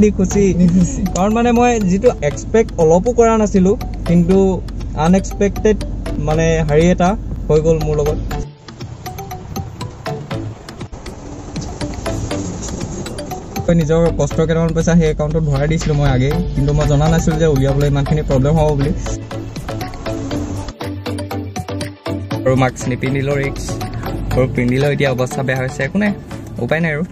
নিখুচি কাৰণ মানে মই যিটো এক্সপেক্ট অলপো কৰা নাছিলো কিন্তু আনএক্সপেক্টেড মানে হাৰি এটা হৈ গ'ল মোৰ লগত নিজৰ কষ্টৰ কেইটামান পইচা সেই একাউণ্টত ভৰাই দিছিলো মই আগে কিন্তু মই জনা নাছিলো যে উলিয়াবলৈ ইমানখিনি প্ৰব্লেম হ'ব বুলি আৰু মাস্ক নিপিন্ধিলো ৰিক্স আৰু পিন্ধিলেও এতিয়া অৱস্থা বেয়া হৈছে একো নাই উপায় নাই আৰু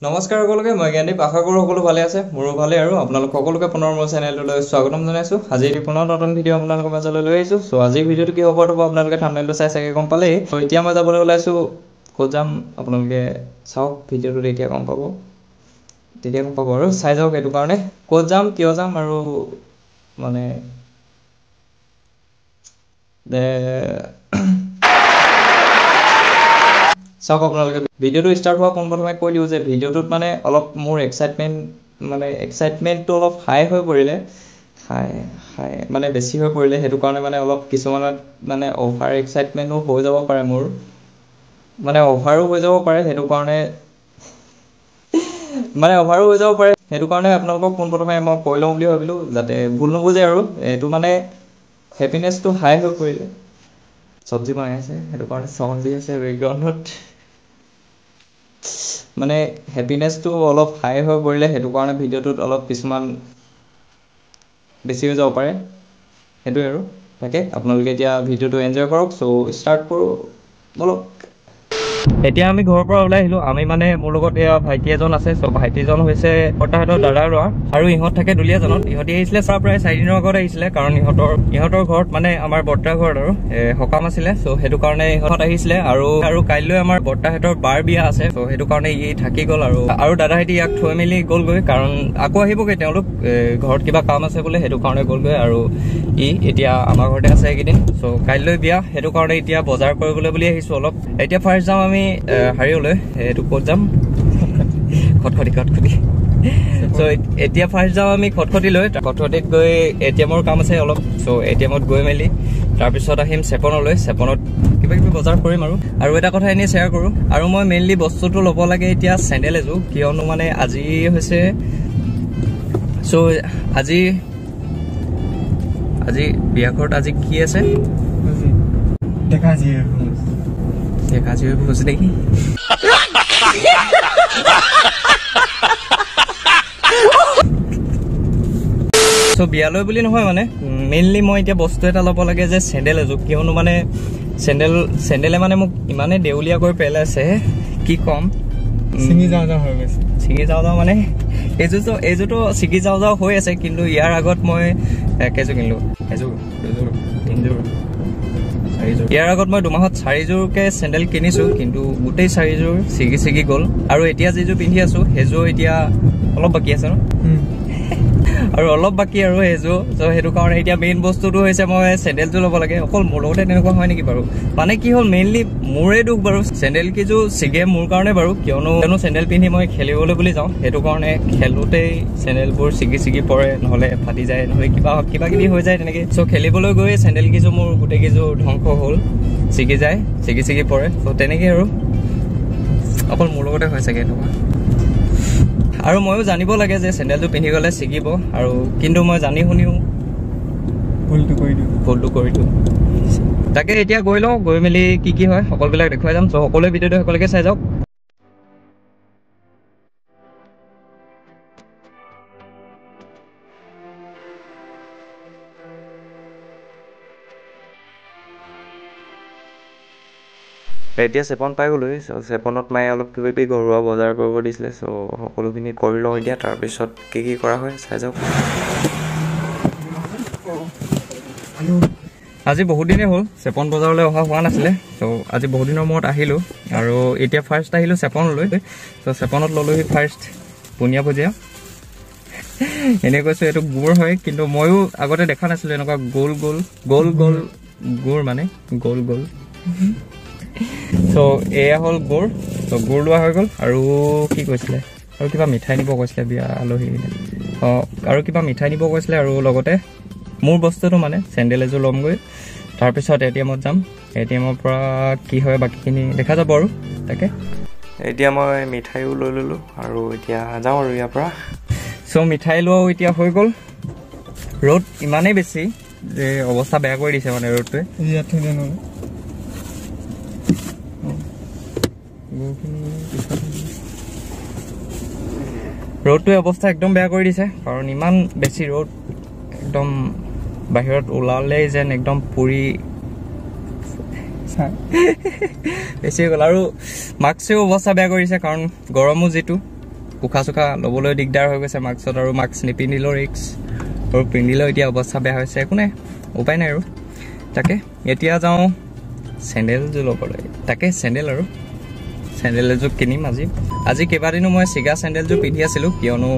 নমস্কাৰ সকলোকে মই জ্ঞানদীপ আশা কৰোঁ সকলো ভালে আছে মোৰো ভালে আৰু আপোনালোক সকলোকে পুনৰ মোৰ চেনেললৈ স্বাগতম জনাইছোঁ আজি পুনৰ নতুন ভিডিঅ' আপোনালোকৰ মাজলৈ লৈ আহিছোঁ চ' আজিৰ ভিডিঅ'টো কি হ'ব আপোনালোকে থাম্বনেইলটো চাই চাগে গম পালেই চ' এতিয়া মই যাবলৈ ওলাইছোঁ ক'ত যাম আপোনালোকে চাওক ভিডিঅ'টো তেতিয়া গম পাব আৰু চাই যাওক এইটো কাৰণে ক'ত যাম কিয় যাম আৰু মানে চাওক আপোনালোকে ভিডিঅ'টো ষ্টাৰ্ট হোৱা পোনপ্ৰথমে কৈ দিওঁ যে ভিডিঅ'টোত মানে অলপ মোৰ এক্সাইটমেণ্টটো অলপ হাই হৈ পৰিলে মানে বেছি হৈ পৰিলে সেইটো কাৰণে মানে অলপ কিছুমানত মানে অভাৰ এক্সাইটমেণ্টো হৈ যাব পাৰে মোৰ মানে অভাৰো হৈ যাব পাৰে সেইটো কাৰণে আপোনালোকক পোনপ্ৰথমে মই কৈ লওঁ বুলি ভাবিলোঁ যাতে ভুল নুবুজে আৰু এইটো মানে হেপিনেছটো হাই হৈ পৰিলে চব্জি বনাই আছে সেইটো কাৰণে চাউণ্ড দি আছে বেকগ্ৰাউণ্ডত মানে হেপিনেছটো অলপ হাই হৈ পৰিলে সেইটো কাৰণে ভিডিঅ'টোত অলপ কিছুমান বেছি হৈ যাব পাৰে সেইটোৱে আৰু তাকে আপোনালোকে এতিয়া ভিডিঅ'টো এনজয় কৰক চ' ষ্টাৰ্ট কৰোঁ বলক এতিয়া আমি ঘৰৰ পৰা ওলাই আহিলোঁ আমি মানে মোৰ লগত এয়া ভাইটি এজন আছে চ' ভাইটিজন হৈছে বৰ্তাহঁতৰ দাদাৰ ল'ৰা আৰু ইহঁত থাকে দুলীয়াজনত ইহঁতি আহিছিলে প্ৰায় 4 দিনৰ আগত আহিছিলে কাৰণ ইহঁতৰ ঘৰত মানে আমাৰ বৰ্তাৰ ঘৰত আৰু সকাম আছিলে চ' সেইটো কাৰণে ইহঁত আহিছিলে আৰু কাইলৈ আমাৰ বৰ্তাহঁতৰ বাৰ বিয়া আছে চ' সেইটো কাৰণে ই থাকি গ'ল আৰু দাদাহঁতি ইয়াক থৈ মেলি গ'লগৈ কাৰণ আকৌ আহিবগৈ তেওঁলোক ঘৰত কিবা কাম আছে বোলে সেইটো কাৰণে গ'লগৈ আৰু ই এতিয়া আমাৰ ঘৰতে আছে এইকেইদিন চ' কাইলৈ বিয়া সেইটো কাৰণে এতিয়া বজাৰ কৰিবলৈ বুলি আহিছোঁ অলপ এতিয়া ফাৰ্ষ্ট যাম আমি হাৰিবলৈ এইটো ক'ত যাম খটখটি চ' এতিয়া ফাৰ্ষ্ট যাওঁ আমি খটখটিলৈ খটখটিত গৈ ATMৰ কাম আছে অলপ চ' ATMত গৈ মেলি তাৰপিছত আহিম চেপনলৈ চেপনত কিবা কিবি বজাৰ কৰিম আৰু এটা কথা এনেই শ্বেয়াৰ কৰোঁ আৰু মই মেইনলি বস্তুটো ল'ব লাগে এতিয়া চেণ্ডেল এযোৰ কিয়নো মানে আজি হৈছে চ' আজি বিয়া ঘৰত আজি কি আছে ডেকাজিৰ ভোজ নেকি চ' বিয়ালৈ বুলি নহয় মানে মেইনলি মই এতিয়া বস্তু এটা ল'ব লাগে যে চেণ্ডেল এযোৰ কিয়নো মানে চেণ্ডেলে মানে মোক ইমানেই দেউলীয়া কৰি পেলাইছে কি ক'ম ছিঙি যাওঁ মানে এইযোৰটো ছিঙি যাওঁ হৈ আছে কিন্তু ইয়াৰ আগত মই কেইযোৰ কিনিলোঁ এযোৰ দুযোৰ তিনিযোৰ ইয়াৰ আগত মই 2 মাহত 4যোৰকে চেণ্ডেল কিনিছোঁ কিন্তু গোটেই 4যোৰ ছিগি গ'ল আৰু এতিয়া যিযোৰ পিন্ধি আছোঁ সেইযোৰ এতিয়া অলপ বাকী আছে ন আৰু অলপ বাকী আৰু সেইযোৰ চ' সেইটো কাৰণে এতিয়া মেইন বস্তুটো হৈছে মই চেণ্ডেলযোৰ ল'ব লাগে অকল মোৰ লগতে তেনেকুৱা হয় নেকি বাৰু মানে কি হ'ল মেইনলি মোৰে দুখ বাৰু চেণ্ডেল কিযোৰ ছিগে মোৰ কাৰণে বাৰু কিয়নো চেণ্ডেল পিন্ধি মই খেলিবলৈ বুলি যাওঁ সেইটো কাৰণে খেলোঁতেই চেণ্ডেলবোৰ ছিগি পৰে নহ'লে ফাটি যায় নহ'লে কিবা কিবি হৈ যায় তেনেকৈ চ' খেলিবলৈ গৈ চেণ্ডেল কিযোৰ মোৰ গোটেই কিযোৰ ধ্বংস হ'ল ছিগি যায় ছিগি পৰে চ' তেনেকৈ আৰু অকল মোৰ লগতে হয় চাগে এনেকুৱা আৰু ময়ো জানিব লাগে যে চেণ্ডেলযোৰ পিন্ধি গ'লে ছিগিব আৰু কিন্তু মই জানি শুনিও ভুলটো কৰি দিওঁ তাকে এতিয়া গৈ লওঁ গৈ মেলি কি হয় সকলোবিলাক দেখুৱাই যাম চ' সকলোৱে ভিডিঅ'টো সকলোকে চাই যাওক এতিয়া চেপন পাই গ'লোঁ চেপনত মায়ে অলপ কিবা কিবি ঘৰুৱা বজাৰ কৰিব দিছিলে চ' সকলোখিনি কৰি লওঁ এতিয়া তাৰপিছত কি কৰা হয় চাই যাওক আজি বহুত দিনেই হ'ল চেপন বজাৰলৈ অহা হোৱা নাছিলে চ' আজি বহুত দিনৰ মূৰত আহিলোঁ আৰু এতিয়া ফাৰ্ষ্ট আহিলোঁ চেপনলৈ চ' চেপনত ল'লোহি ফাৰ্ষ্ট বুনিয়া ভুজিয়া এনেই কৈছোঁ এইটো গুড় হয় কিন্তু ময়ো আগতে দেখা নাছিলোঁ এনেকুৱা গোল গুড় মানে গোল চ' এয়া হ'ল গুড় চ' গুড় লোৱা হৈ গ'ল আৰু কি কৈছিলে আৰু কিবা মিঠাই নিব কৈছিলে বিয়া আলহী আৰু কিবা মিঠাই নিব কৈছিলে আৰু লগতে মোৰ বস্তুটো মানে চেণ্ডেল এযোৰ ল'মগৈ তাৰপিছত এটিএমত যাম এটিএমৰ পৰা কি হয় বাকীখিনি দেখা যাব আৰু তাকে এতিয়া মই মিঠাইও লৈ ল'লোঁ আৰু এতিয়া যাওঁ আৰু ইয়াৰ পৰা চ' মিঠাই লোৱাও এতিয়া হৈ গ'ল ৰ'দ ইমানেই বেছি যে অৱস্থা বেয়া কৰি দিছে মানে ৰ'দটোৱে ৰ'দটোৱে অৱস্থা একদম বেয়া কৰি দিছে কাৰণ ইমান বেছি ৰ'দ একদম বাহিৰত ওলালেই যেন একদম পুৰি বেছি হৈ গ'ল আৰু মাস্কেও অৱস্থা বেয়া কৰিছে কাৰণ গৰমো যিটো উশাহ চুশাহ ল'বলৈ দিগদাৰ হৈ গৈছে মাস্কত আৰু মাস্ক নিপিন্ধিলেও ৰিক্স আৰু পিন্ধিলেও এতিয়া অৱস্থা বেয়া হৈছে একো নাই উপায় নাই আৰু তাকে এতিয়া যাওঁ চেণ্ডেলযোৰ ল'বলৈ তাকে চেণ্ডেল আৰু চেণ্ডেল এযোৰ কিনিম আজি কেইবাদিনো মই চিগা চেণ্ডেলযোৰ পিন্ধি আছিলোঁ কিয়নো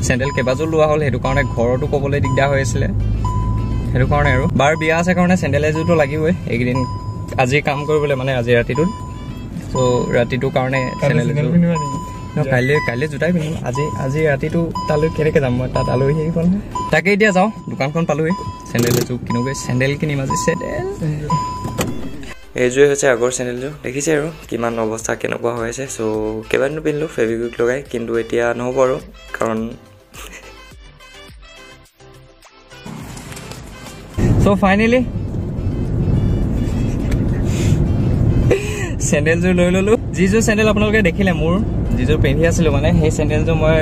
চেণ্ডেল কেইবাযোৰ লোৱা হ'ল সেইটো কাৰণে ঘৰতো ক'বলৈ দিগদাৰ হৈ আছিলে সেইটো কাৰণে আৰু বাৰ বিয়া আছে কাৰণে চেণ্ডেল এযোৰটো লাগিবই এইকেইদিন আজি কাম কৰিবলৈ মানে আজি ৰাতিটোত চ' ৰাতিটোৰ কাৰণে চেণ্ডেল এযোৰ কাইলৈ জোতাই পিন্ধিম আজি ৰাতিটো তালৈ কেনেকৈ যাম মই তাত আলহী সেইখন তাকে এতিয়া যাওঁ দোকানখন পালোহি চেণ্ডেল এযোৰ কিনোগৈ চেণ্ডেল কিনিম আজি চেণ্ডেল এইযোৰে হৈছে আগৰ চেণ্ডেলযোৰ দেখিছে আৰু কিমান অৱস্থা কেনেকুৱা হৈ আছে চ' কেইবাদিনো পিন্ধিলোঁ ফেব্ৰিকুইক লগাই কিন্তু এতিয়া নহ'ব আৰু কাৰণ চ' ফাইনেলি চেণ্ডেলযোৰ লৈ ল'লোঁ যিযোৰ চেণ্ডেল আপোনালোকে দেখিলে মোৰ যিযোৰ পিন্ধি আছিলোঁ মানে সেই চেণ্ডেলযোৰ মই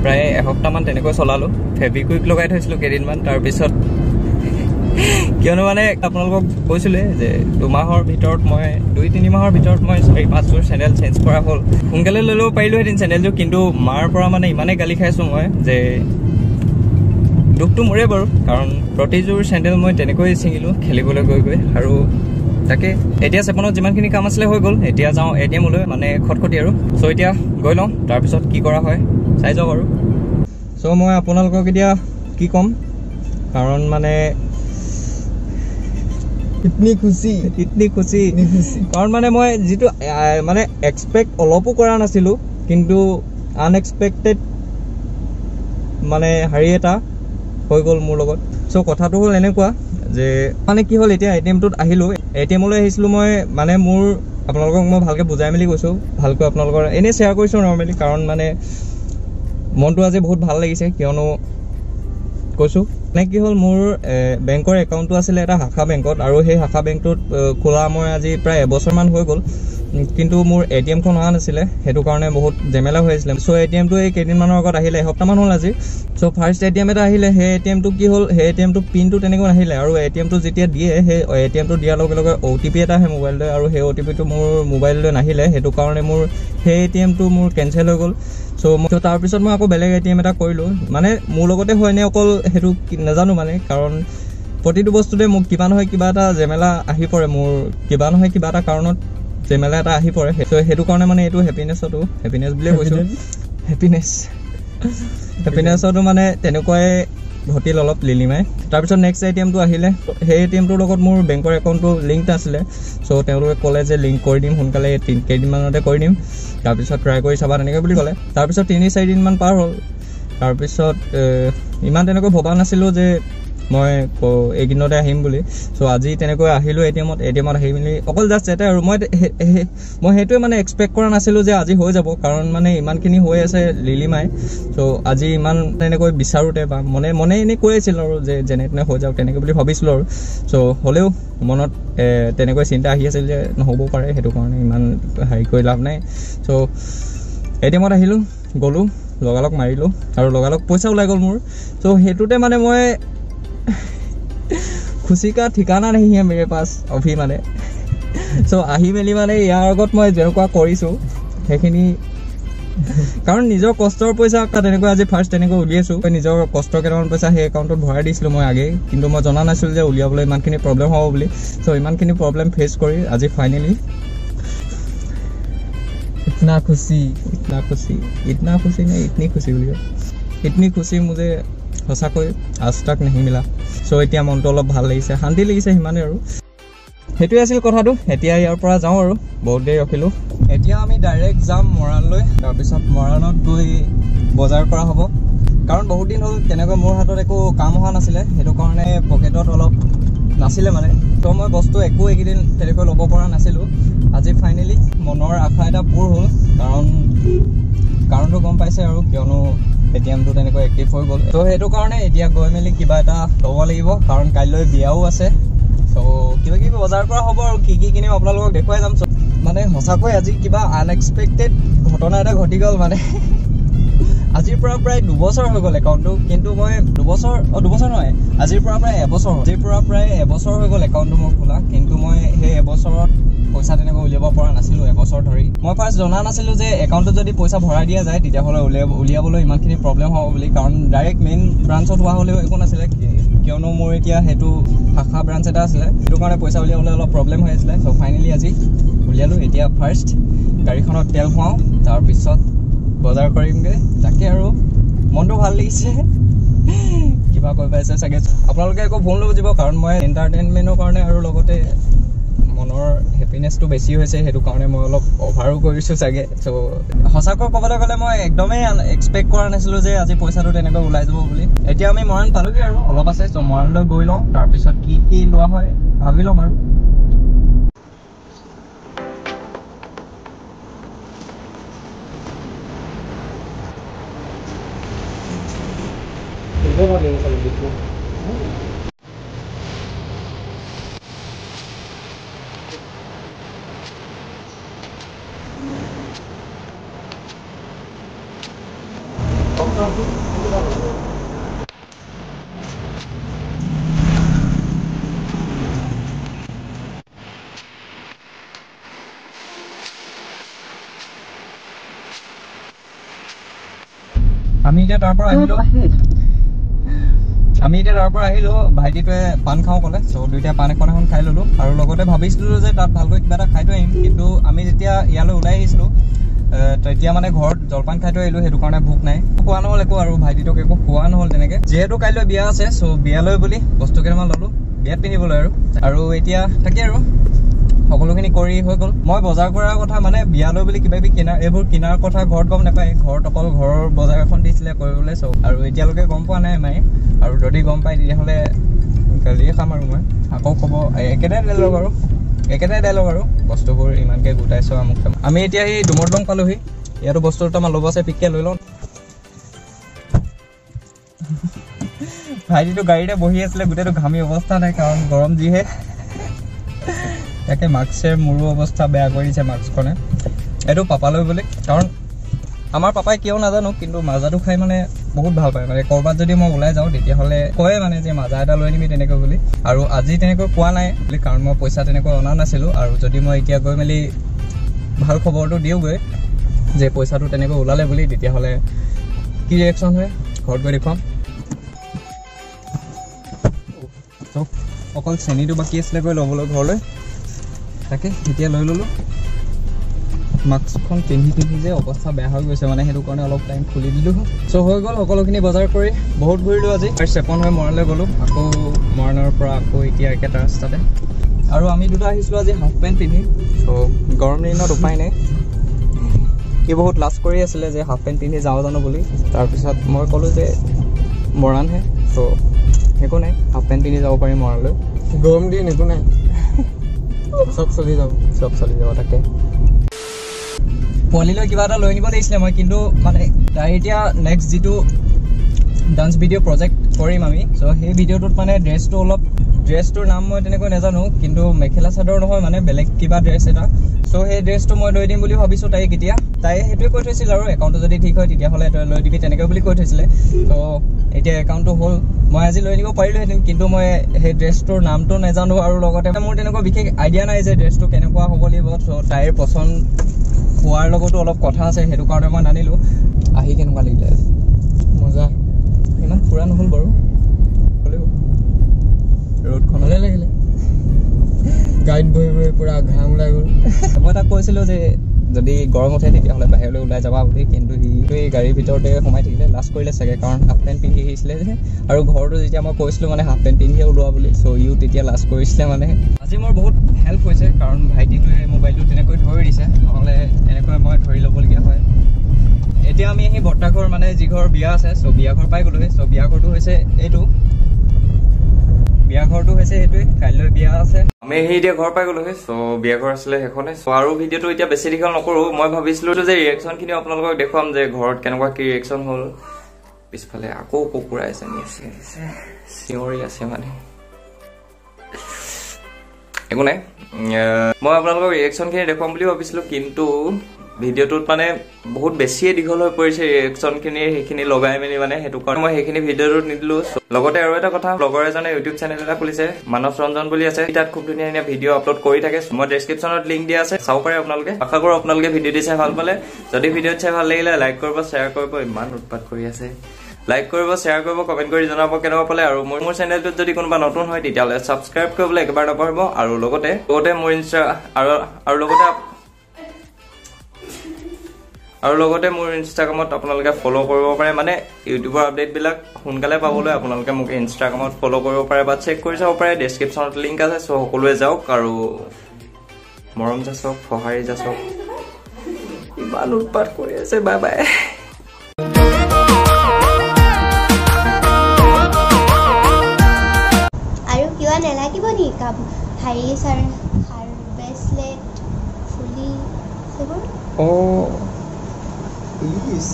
প্ৰায় এসপ্তাহমান তেনেকৈ চলালোঁ ফেব্ৰিকুইক লগাই থৈছিলোঁ কেইদিনমান তাৰপিছত কিয়নো মানে আপোনালোকক কৈছিলে যে 2 মাহৰ ভিতৰত মই 2-3 মাহৰ ভিতৰত মই 4-5যোৰ চেণ্ডেল চেঞ্জ কৰা হ'ল সোনকালে লৈ ল'ব পাৰিলোঁহেঁতেন চেণ্ডেলযোৰ কিন্তু মাৰ পৰা মানে ইমানেই গালি খাইছোঁ মই যে দুখটো মোৰে বাৰু কাৰণ প্ৰতিযোৰ চেণ্ডেল মই তেনেকৈ ছিঙিলোঁ খেলিবলৈ গৈ আৰু তাকে এতিয়া চেপনত যিমানখিনি কাম আছিলে হৈ গ'ল এতিয়া যাওঁ এটিএমলৈ মানে খটখটি আৰু চ' এতিয়া গৈ লওঁ তাৰপিছত কি কৰা হয় চাই যাওক আৰু চ' মই আপোনালোকক এতিয়া কি ক'ম কাৰণ মানে ইতনি খুচি কাৰণ মানে মই যিটো মানে এক্সপেক্ট অলপো কৰা নাছিলোঁ কিন্তু আনএক্সপেক্টেড মানে হেৰি এটা হৈ গ'ল মোৰ লগত চ' কথাটো হ'ল এনেকুৱা যে মানে কি হ'ল এতিয়া এটিএমটোত আহিলোঁ এটিএমলৈ আহিছিলোঁ মই মানে মোৰ আপোনালোকক মই ভালকৈ বুজাই মেলি কৈছোঁ ভালকৈ আপোনালোকৰ এনেই শ্বেয়াৰ কৰিছোঁ নৰ্মেলি কাৰণ মানে মনটো আজি বহুত ভাল লাগিছে কিয়নো কৈছোঁ মানে কি হ'ল মোৰ বেংকৰ একাউণ্টটো আছিলে এটা শাখা বেংকত আৰু সেই শাখা বেংকটোত খোলা মই আজি প্ৰায় এবছৰমান হৈ গ'ল কিন্তু মোৰ এটিএমখন অহা নাছিলে সেইটো কাৰণে বহুত জেমেলা হৈ আছিলে চ' এটিএমটো এই কেইদিনমানৰ আগত আহিলে এসপ্তাহমান হ'ল আজি চ' ফাৰ্ষ্ট এটিএম এটা আহিলে সেই এটিএমটো কি হ'ল সেই এটিএমটো পিনটো তেনেকৈ নাহিলে আৰু এটিএমটো যেতিয়া দিয়ে সেই এটিএমটো দিয়াৰ লগে লগে OTP এটা আহে মোবাইললৈ আৰু সেই OTPটো মোৰ মোবাইললৈ নাহিলে সেইটো কাৰণে মোৰ সেই এটিএমটো মোৰ কেঞ্চেল হৈ গ'ল চ' তাৰপিছত মই আকৌ বেলেগ এটিএম এটা কৰিলোঁ মানে মোৰ লগতে হয়নে অকল সেইটো নাজানো মানে কাৰণ প্ৰতিটো বস্তুতে মোক কিবা নহয় কিবা এটা জেমেলা আহি পৰে মোৰ কিবা নহয় কিবা এটা কাৰণত জেমেলা এটা আহি পৰে সেইটো কাৰণে মানে এইটো হেপিনেছ বুলিয়ে কৈছোঁ হেপিনেছতো মানে তেনেকুৱাই ঘটিল অলপ লিলিমাই তাৰপিছত নেক্সট এটিএমটো আহিলে সেই এটিএমটোৰ লগত মোৰ বেংকৰ একাউণ্টটো লিংক আছিলে চ' তেওঁলোকে ক'লে যে লিংক কৰি দিম সোনকালে কেইদিনমানতে কৰি দিম তাৰপিছত ট্ৰাই কৰি চাবা তেনেকৈ বুলি ক'লে তাৰপিছত 3-4 দিনমান পাৰ হ'ল তাৰপিছত ইমান তেনেকৈ ভবা নাছিলোঁ যে মই এইদিনতে আহিম বুলি চ' আজি তেনেকৈ আহিলোঁ এটিএমত আহি মেলি অকল জাষ্ট এটাই আৰু মই সেইটোৱে মানে এক্সপেক্ট কৰা নাছিলোঁ যে আজি হৈ যাব কাৰণ মানে ইমানখিনি হৈ আছে লিলিমাই চ' আজি ইমান তেনেকৈ বিচাৰোঁতে বা মনে এনেই কৈ আছিলোঁ আৰু যে যেনে তেনে হৈ যাওক তেনেকৈ বুলি ভাবিছিলোঁ আৰু চ' হ'লেও মনত তেনেকৈ চিন্তা আহি আছিল যে নহ'বও পাৰে সেইটো কাৰণে ইমান হেৰি কৰি লাভ নাই চ' এটিএমত আহিলোঁ গ'লোঁ লগালগ মাৰিলোঁ আৰু লগালগ পইচা ওলাই গ'ল মোৰ চ' সেইটোতে মানে মই खुशी का ठिकाना नहीं है मेरे पास अभी माने सो आही मेली माने यार আগত মই যেনেকুৱা কৰিছোঁ সেইখিনি কাৰণ নিজৰ কষ্টৰ পইচা তেনেকৈ আজি ফাৰ্ষ্ট তেনেকৈ উলিয়াইছোঁ নিজৰ কষ্টৰ কেইটামান পইচা সেই একাউণ্টত ভৰাই দিছিলোঁ মই আগেই কিন্তু মই জনা নাছিলোঁ যে উলিয়াবলৈ ইমানখিনি প্ৰব্লেম হ'ব বুলি চ' ইমানখিনি প্ৰব্লেম ফেচ কৰি আজি ফাইনেলি इतना खुशी नहीं इतनी खुशी বুলি इतनी खुशी मुझे সঁচাকৈ আজ তাক नहीं मिला চ' এতিয়া মনটো অলপ ভাল লাগিছে শান্তি লাগিছে সিমানে আৰু সেইটোৱে আছিল কথাটো এতিয়া ইয়াৰ পৰা যাওঁ আৰু বহুত দেৰি ৰখিলোঁ এতিয়া আমি ডাইৰেক্ট যাম মৰাণলৈ তাৰপিছত মৰাণত গৈ বজাৰ কৰা হ'ব কাৰণ বহুত দিন হ'ল তেনেকৈ মোৰ হাতত একো কাম অহা নাছিলে সেইটো কাৰণে পকেটত অলপ নাছিলে মানে তো মই বস্তু একো এইকেইদিন তেনেকৈ ল'ব পৰা নাছিলোঁ আজি ফাইনেলি মনৰ আশা এটা পূৰ হ'ল কাৰণটো গম পাইছে আৰু কিয়নো এটিএমটো তেনেকৈ এক্টিভ হৈ গ'ল তো সেইটো কাৰণে এতিয়া গৈ মেলি কিবা এটা ল'ব লাগিব কাৰণ কাইলৈ বিয়াও আছে তো কিবা কিবি বজাৰ কৰা হ'ব আৰু কি কিনিম আপোনালোকক দেখুৱাই যাম মানে সঁচাকৈ আজি কিবা আনএক্সপেক্টেড ঘটনা এটা ঘটি গ'ল মানে আজিৰ পৰা প্ৰায় 2 বছৰ হৈ গ'ল একাউণ্টটো কিন্তু মই 2 বছৰ নহয় আজিৰ পৰা প্ৰায় এবছৰ হৈ গ'ল একাউণ্টটো মোৰ খোলা কিন্তু মই সেই এবছৰত পইচা তেনেকৈ উলিয়াব পৰা নাছিলোঁ এবছৰ ধৰি মই ফাৰ্ষ্ট জনা নাছিলোঁ যে একাউণ্টত যদি পইচা ভৰাই দিয়া যায় তেতিয়াহ'লে উলিয়াবলৈ ইমানখিনি প্ৰব্লেম হ'ব বুলি কাৰণ ডাইৰেক্ট মেইন ব্ৰাঞ্চত হোৱা হ'লেও একো নাছিলে কিয়নো মোৰ এতিয়া সেইটো শাখা ব্ৰাঞ্চ এটা আছিলে সেইটো কাৰণে পইচা উলিয়াবলৈ অলপ প্ৰব্লেম হৈ আছিলে চ' ফাইনেলি আজি উলিয়ালোঁ এতিয়া ফাৰ্ষ্ট গাড়ীখনত তেল খুৱাওঁ তাৰপিছত বজাৰ কৰিমগৈ তাকে আৰু মনটো ভাল লাগিছে কিবা কৈ পাইছে চাগে আপোনালোকে একো ভুল নুবুজিব কাৰণ মই এণ্টাৰটেইনমেণ্টৰ কাৰণে আৰু লগতে মনৰ হেপিনেছটো বেছি হৈছে সেইটো কাৰণে মই অলপ অভাৰো কৰিছোঁ চাগে চ' সঁচাকৈ ক'বলৈ গ'লে মই একদমেই এক্সপেক্ট কৰা নাছিলোঁ যে আজি পইচাটো তেনেকৈ ওলাই যাব বুলি এতিয়া আমি মৰাণ পালোঁগৈ আৰু অলপ আছে চ' মৰাণলৈ গৈ লওঁ তাৰপিছত কি লোৱা হয় ভাবি ল'ম আৰু আমি এতিয়া তাৰ পৰা আহিলোঁ ভাইটিটোৱে পাণ খাওঁ ক'লে চ' দুইটা পাণ এখন খাই ল'লোঁ আৰু লগতে ভাবিছিলোঁ যে তাত ভালকৈ কিবা এটা খাই থৈ আহিম কিন্তু আমি যেতিয়া ইয়ালৈ ওলাই আহিছিলোঁ তেতিয়া মানে ঘৰত জলপান খাই থৈ আহিলোঁ সেইটো কাৰণে ভোক নাই খোৱা নহ'ল একো আৰু ভাইটিটোক একো খোৱা নহ'ল তেনেকৈ যিহেতু কাইলৈ বিয়া আছে চ' বিয়ালৈ বুলি বস্তু কেইটামান ল'লোঁ বিয়াত পিন্ধিবলৈ আৰু এতিয়া তাকে আৰু সকলোখিনি কৰি হৈ গ'ল মই বজাৰ কৰাৰ কথা মানে বিয়ালৈ বুলি কিবা কিবি এইবোৰ কিনাৰ কথা ঘৰত গম নাপায় ঘৰত অকল ঘৰৰ বজাৰ এখন দিছিলে কৰিবলৈ চব আৰু এতিয়ালৈকে গম পোৱা নাই মায়ে আৰু যদি গম পায় তেতিয়াহ'লে গালিয়ে খাম আৰু মই আকৌ ক'ব একেটাই ডাইলগ আৰু বস্তুবোৰ ইমানকৈ গোটাইছ আমুক আমি এতিয়া সেই ডুমৰদলং পালোহি ইয়াতো বস্তু দুটামান ল'ব আছে পিককৈ লৈ লওঁ ভাইটিটো গাড়ীতে বহি আছিলে গোটেইটো ঘামি অৱস্থা নাই কাৰণ গৰম যিহে তাকে মাস্কেৰে মোৰো অৱস্থা বেয়া কৰি দিছে মাস্কখনে এইটো পাপালৈ বুলি কাৰণ আমাৰ পাপাই কিয় নাজানো কিন্তু মাজাটো খাই মানে বহুত ভাল পায় মানে ক'ৰবাত যদি মই ওলাই যাওঁ তেতিয়াহ'লে কয় মানে যে মাজা এটা লৈ আনিবি তেনেকৈ বুলি আৰু আজি তেনেকৈ কোৱা নাই বুলি কাৰণ মই পইচা তেনেকৈ অনা নাছিলোঁ আৰু যদি মই এতিয়া গৈ মেলি ভাল খবৰটো দিওঁগৈ যে পইচাটো তেনেকৈ ওলালে বুলি তেতিয়াহ'লে কি ৰিয়েকশ্যন হয় ঘৰত গৈ দেখুৱাম অকল চেনিটো বাকী আছিলে গৈ ল'বলৈ ঘৰলৈ তাকে এতিয়া লৈ ল'লোঁ মাস্কখন পিন্ধি যে অৱস্থা বেয়া হৈ গৈছে মানে সেইটো কাৰণে অলপ টাইম খুলি দিলোঁ চ' হৈ গ'ল সকলোখিনি বজাৰ কৰি বহুত ঘূৰিলোঁ আজি চেপন হৈ মৰাণলৈ গ'লোঁ আকৌ মৰাণৰ পৰা আকৌ এতিয়া একেটা ৰাস্তাতে আৰু আমি দুটা আহিছিলোঁ আজি হাফ পেণ্ট পিন্ধি চ' গৰম দিনত উপায় নাই সি বহুত লাজ কৰি আছিলে যে হাফ পেণ্ট পিন্ধি যাওঁ জানো বুলি তাৰপিছত মই ক'লোঁ যে মৰাণহে চ' একো নাই হাফ পেণ্ট পিন্ধি যাব পাৰিম মৰাণলৈ গৰম দিন একো নাই চব চলি যাব তাকে পোৱালিলৈ কিবা এটা লৈ নিব লাগিছিলে মই কিন্তু মানে তাই এতিয়া নেক্সট যিটো ডান্স ভিডিঅ' প্ৰজেক্ট কৰিম আমি চ' সেই ভিডিঅ'টোত মানে ড্ৰেছটোৰ নাম মই তেনেকৈ নাজানো কিন্তু মেখেলা চাদৰ নহয় মানে বেলেগ কিবা ড্ৰেছ এটা চ' সেই ড্ৰেছটো মই লৈ দিম বুলি ভাবিছোঁ তাইক এতিয়া তাই সেইটোৱে কৈ থৈছিল আৰু একাউণ্টটো যদি ঠিক হয় তেতিয়াহ'লে তই লৈ দিবি তেনেকৈ বুলি কৈ থৈছিলে ত' এতিয়া একাউণ্টটো হ'ল মই আজি লৈ নিব পাৰিলোঁহেঁতেন কিন্তু মই সেই ড্ৰেছটোৰ নামটো নাজানো আৰু লগতে মোৰ তেনেকুৱা বিশেষ আইডিয়া নাই যে ড্ৰেছটো কেনেকুৱা হ'ব লাগিব চ' তাইৰ পচন্দ খোৱাৰ লগতো অলপ কথা আছে সেইটো কাৰণে মই নানিলোঁ আহি কেনেকুৱা লাগিলে আজি মজা ইমান ফুৰা নহ'ল বাৰু হ'লেও ৰ'দখনলৈ লাগিলে গাড়ীত বহি পূৰা ঘাম ওলাই গ'ল মই তাক কৈছিলোঁ যে যদি গৰম উঠে তেতিয়াহ'লে বাহিৰলৈ ওলাই যাবা বুলি কিন্তু সি এই গাড়ীৰ ভিতৰতে সোমাই থাকিলে লাজ কৰিলে চাগে কাৰণ হাফ পেণ্ট পিন্ধি আহিছিলে যে আৰু ঘৰটো যেতিয়া মই কৈছিলোঁ মানে হাফ পেণ্ট পিন্ধিয়ে ওলোৱা বুলি চ' ইও তেতিয়া লাজ কৰিছিলে মানে আজি মোৰ বহুত হেল্প হৈছে কাৰণ ভাইটিটোৱে মোবাইলটো তেনেকৈ ধৰি দিছে নহ'লে এনেকৈ মই ধৰি ল'বলগীয়া হয় এতিয়া আমি আহি বৰ্তাঘৰ মানে যি ঘৰ বিয়া আছে চ' বিয়া ঘৰ পাই গ'লোহি চ' বিয়া ঘৰটো হৈছে এইটো বিয়া ঘৰটো হৈছে সেইটোৱে কাইলৈ বিয়া আছে আমি এতিয়া ঘৰ পাই গ'লোহি চ' বিয়া ঘৰ আছিলে সেইখনে চ' আৰু ভিডিঅ'টো এতিয়া বেছি দীঘল নকৰোঁ মই ভাবিছিলোঁ যে ৰিয়েকশ্যনখিনি আপোনালোকক দেখুৱাম যে ঘৰত কেনেকুৱা কি ৰিয়েকশ্যন হ'ল পিছফালে আকৌ কুকুৰা এজনী আছে চিঞৰি আছে মানে একো নাই মই আপোনালোকক ৰিয়েকশ্যনখিনি দেখুৱাম বুলি ভাবিছিলোঁ কিন্তু ভিডিঅ'টোত মানে বহুত বেছিয়ে দীঘল হৈ পৰিছে ৰিয়েকশ্যনখিনি সেইখিনি লগাই মেলি মানে সেইটো কাৰণে মই সেইখিনি ভিডিঅ'টোত নিদিলোঁ লগতে আৰু এটা কথা ব্লগাৰ এজনে ইউটিউব চেনেল এটা খুলিছে মানস ৰঞ্জন বুলি আছে তাত খুব ধুনীয়া ধুনীয়া ভিডিঅ' আপলোড কৰি থাকে মই ডেছক্ৰিপশ্যনত লিংক দিয়া আছে চাব পাৰে আপোনালোকে আশা কৰোঁ আপোনালোকে ভিডিঅ'টো চাই ভাল পালে যদি ভিডিঅ'ত চাই ভাল লাগিলে লাইক কৰিব শ্বেয়াৰ কৰিব ইমান উৎপাত কৰি আছে লাইক কৰিব শ্বেয়াৰ কৰিব কমেণ্ট কৰি জনাব কেনেকুৱা পালে আৰু মোৰ চেনেলটোত যদি কোনোবা নতুন হয় তেতিয়াহ'লে ছাবস্ক্ৰাইব কৰিবলৈ একেবাৰে নপাহৰিব আৰু লগতে মোৰ লগতে মোৰ ইনষ্টাগ্ৰামত আপোনালোকে ফ'ল' কৰিব পাৰে মানে ইউটিউবৰ আপডেটবিলাক সোনকালে পাবলৈ আপোনালোকে মোক ইনষ্টাগ্ৰামত ফ'ল' কৰিব পাৰে বা চেক কৰি চাব পাৰে ডেছক্ৰিপশ্যনত লিংক আছে চ' সকলোৱে যাওক আৰু মৰম যাচক সঁহাৰি যাচক ইমান উৎপাত কৰি আছে বাই বাই আৰু কিবা নেলাগিব নি কাম হাৰি চাৰ ব্ৰেচলেট ফুলি সেইবোৰ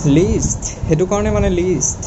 লিষ্ট সেইটো কাৰণে মানে লিষ্ট